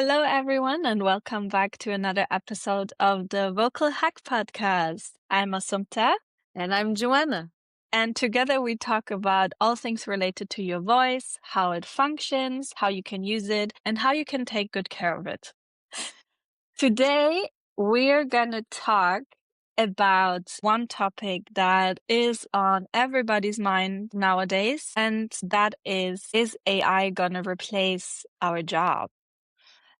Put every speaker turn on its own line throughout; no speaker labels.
Hello, everyone, and welcome back to another episode of the Vocal Hack Podcast. I'm Assumpta,
And I'm Joanna.
and together we talk about all things related to your voice, how it functions, how you can use it, and how you can take good care of it. Today, we're going to talk about one topic that is on everybody's mind nowadays, and that is AI going to replace our job?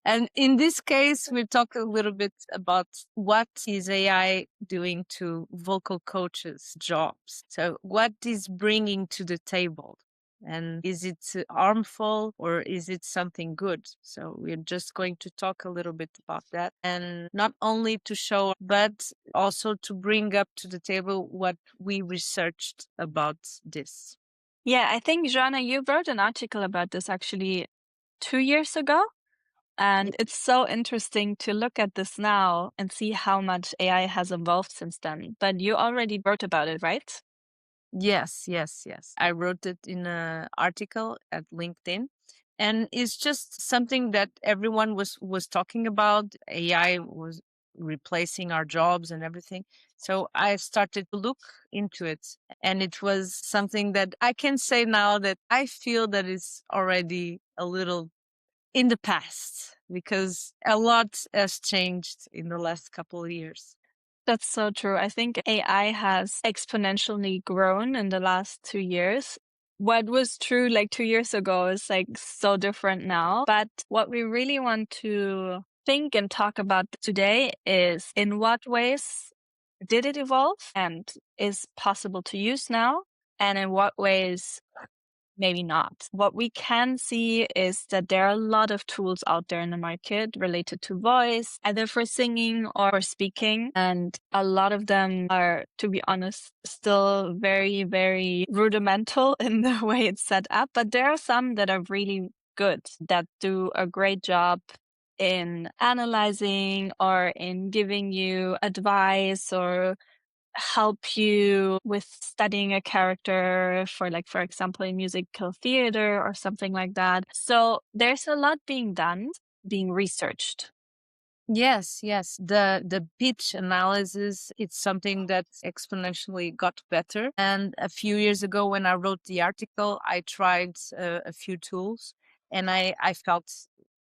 And in this case, we'll talk a little bit about what is AI doing to vocal coaches' jobs. So, what is bringing to the table? And is it harmful or is it something good? So, we're just going to talk a little bit about that. And not only to show, but also to bring up to the table what we researched about this.
Yeah, I think, Joanna, you wrote an article about this actually 2 years ago. And it's so interesting to look at this now and see how much AI has evolved since then. But you already wrote about it, right?
Yes. I wrote it in an article at LinkedIn. And it's just something that everyone was talking about. AI was replacing our jobs and everything. So I started to look into it. And it was something that I can say now that I feel that it's already a little in the past because a lot has changed in the last couple of years.
That's so true. I think AI has exponentially grown in the last 2 years. What was true like 2 years ago is like so different now. But what we really want to think and talk about today is in what ways did it evolve and is possible to use now? And in what ways maybe not. What we can see is that there are a lot of tools out there in the market related to voice, either for singing or for speaking. And a lot of them are, to be honest, still very, very rudimental in the way it's set up. But there are some that are really good, that do a great job in analyzing or in giving you advice or help you with studying a character for, like, for example, in musical theater or something like that. So there's a lot being done, being researched.
Yes. The pitch analysis, it's something that exponentially got better. And a few years ago, when I wrote the article, I tried a few tools and I felt,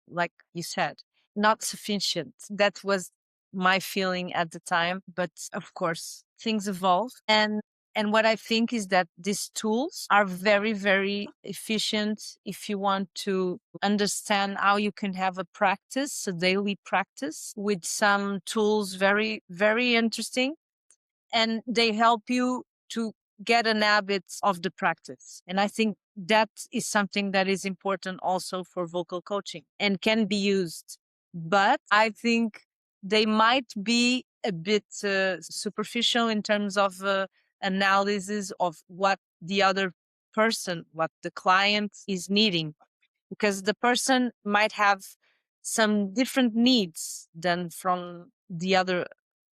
like you said, not sufficient. That was my feeling at the time. But of course, things evolve. And what I think is that these tools are very, very efficient if you want to understand how you can have a practice, a daily practice with some tools, very, very interesting. And they help you to get an habit of the practice. And I think that is something that is important also for vocal coaching and can be used. But I think they might be a bit superficial in terms of analysis of what the other person, what the client is needing, because the person might have some different needs than from the other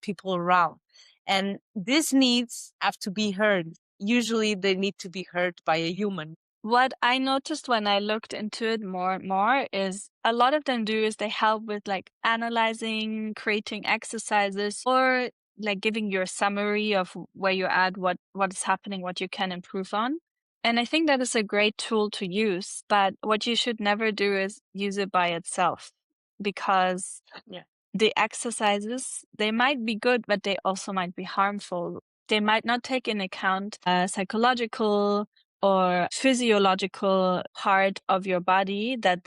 people around. And these needs have to be heard. Usually they need to be heard by a human.
What I noticed when I looked into it more and more is a lot of them do is they help with like analyzing, creating exercises, or like giving you a summary of where you're at, what is happening, what you can improve on. And I think that is a great tool to use, but what you should never do is use it by itself, because
Yeah.
the exercises, they might be good, but they also might be harmful. They might not take in account psychological or physiological part of your body that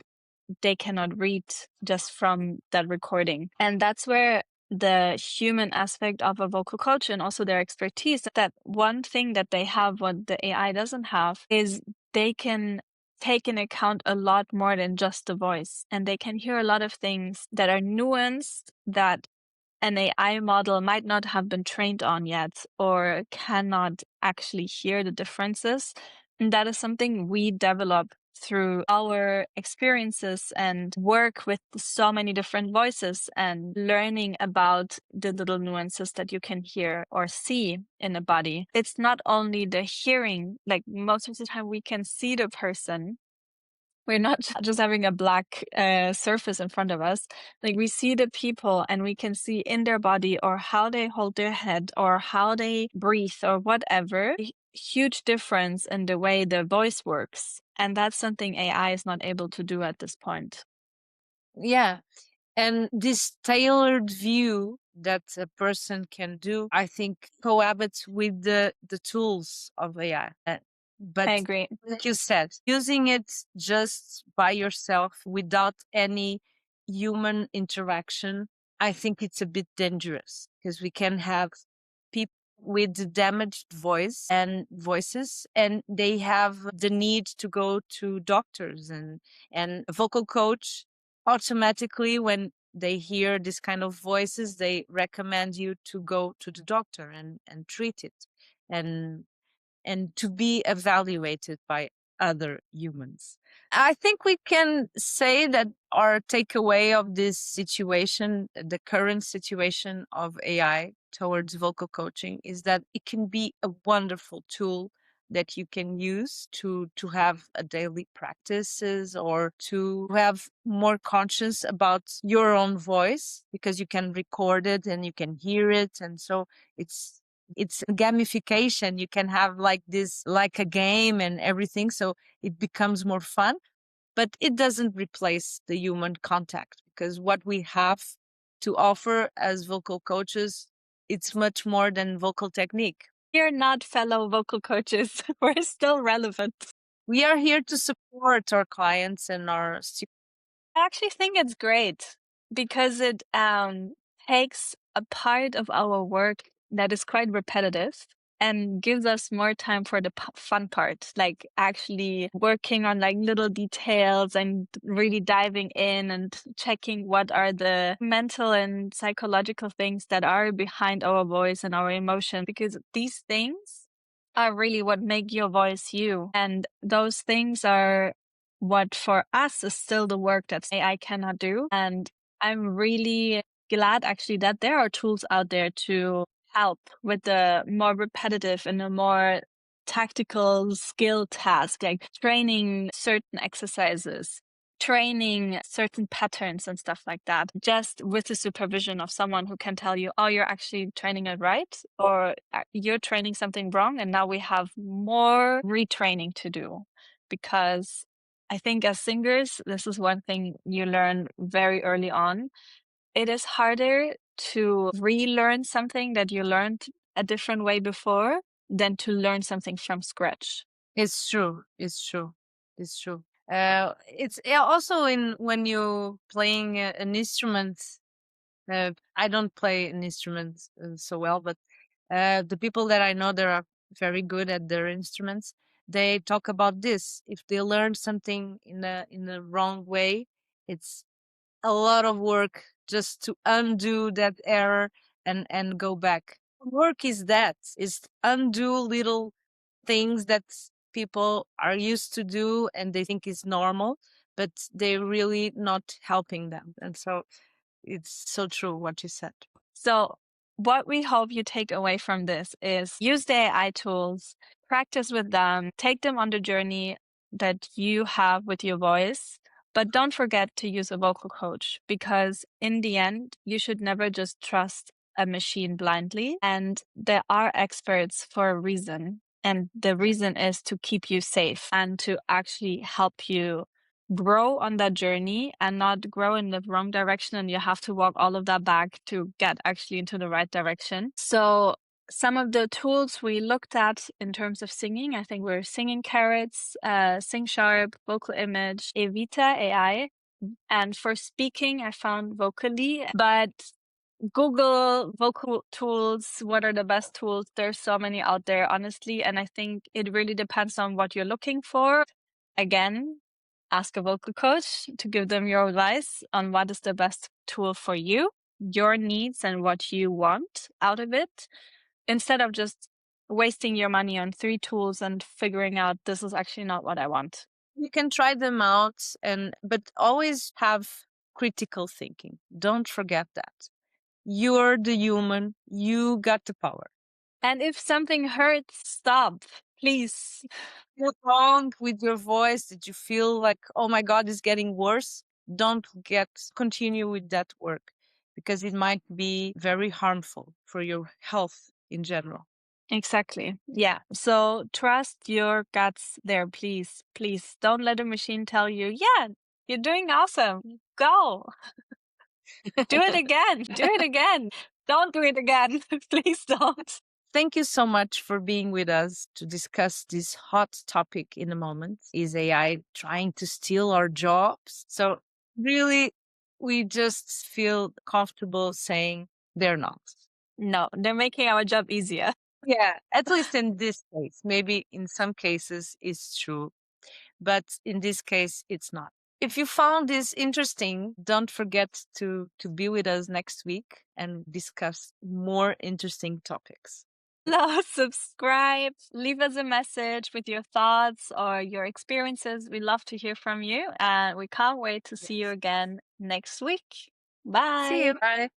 they cannot read just from that recording. And that's where the human aspect of a vocal coach and also their expertise, that one thing that they have, what the AI doesn't have, is they can take into account a lot more than just the voice. And they can hear a lot of things that are nuanced that an AI model might not have been trained on yet or cannot actually hear the differences. And that is something we develop through our experiences and work with so many different voices and learning about the little nuances that you can hear or see in a body. It's not only the hearing, like most of the time we can see the person, We're not just having a black surface in front of us. Like we see the people and we can see in their body or how they hold their head or how they breathe or whatever. Huge difference in the way the voice works. And that's something AI is not able to do at this point.
Yeah. And this tailored view that a person can do, I think, cohabits with the tools of AI.
I
But
agree.
like you said, using it just by yourself without any human interaction, I think it's a bit dangerous because we can have people with damaged voices, and they have the need to go to doctors and a vocal coach automatically when they hear this kind of voices, they recommend you to go to the doctor and treat it and and to be evaluated by other humans. I think we can say that our takeaway of this situation, the current situation of AI towards vocal coaching, is that it can be a wonderful tool that you can use to have a daily practices or to have more conscious about your own voice because you can record it and you can hear it, and so it's gamification. You can have like this, like a game and everything. So it becomes more fun, but it doesn't replace the human contact because what we have to offer as vocal coaches, it's much more than vocal technique.
We're not fellow vocal coaches. We're still relevant.
We are here to support our clients and our students.
I actually think it's great because it takes a part of our work that is quite repetitive and gives us more time for the fun part, like actually working on like little details and really diving in and checking what are the mental and psychological things that are behind our voice and our emotion, because these things are really what make your voice you. And those things are what for us is still the work that AI cannot do. And I'm really glad actually that there are tools out there to help with the more repetitive and the more tactical skill task, like training certain exercises, training certain patterns and stuff like that, just with the supervision of someone who can tell you, oh, you're actually training it right, or you're training something wrong. And now we have more retraining to do, because I think as singers, this is one thing you learn very early on. It is harder to relearn something that you learned a different way before than to learn something from scratch.
It's true. It's true. It's true. It's also in when you playing an instrument. I don't play an instrument so well, but the people that I know that are very good at their instruments, they talk about this. If they learn something in the wrong way, it's a lot of work just to undo that error and go back. Work is that, is undo little things that people are used to do and they think is normal, but they're really not helping them. And so it's so true what you said.
So what we hope you take away from this is use the AI tools, practice with them, take them on the journey that you have with your voice, but don't forget to use a vocal coach, because in the end, you should never just trust a machine blindly. And there are experts for a reason. And the reason is to keep you safe and to actually help you grow on that journey and not grow in the wrong direction, and you have to walk all of that back to get actually into the right direction. So some of the tools we looked at in terms of singing, I think we're Singing Carrots, Sing Sharp, Vocal Image, Evita AI. And for speaking, I found Vocally, but Google vocal tools, what are the best tools? There's so many out there, honestly. And I think it really depends on what you're looking for. Again, ask a vocal coach to give them your advice on what is the best tool for you, your needs, and what you want out of it, instead of just wasting your money on 3 tools and figuring out this is actually not what I want.
You can try them out, and but always have critical thinking. Don't forget that. You're the human, you got the power.
And if something hurts, stop. Please.
What's wrong with your voice? Did you feel like, oh my God, it's getting worse? Don't get continue with that work because it might be very harmful for your health in general.
Exactly. Yeah. So trust your guts there, please. Please don't let a machine tell you, yeah, you're doing awesome. Go. Do it again. Do it again. Don't do it again. Please don't.
Thank you so much for being with us to discuss this hot topic in a moment. Is AI trying to steal our jobs? So, really, we just feel comfortable saying they're not.
No, they're making our job easier.
Yeah, at least in this case. Maybe in some cases it's true, but in this case it's not. If you found this interesting, don't forget to be with us next week and discuss more interesting topics.
No, subscribe, leave us a message with your thoughts or your experiences. We love to hear from you, and we can't wait to see you
Yes.
again next week.
See you.
Bye.
Bye.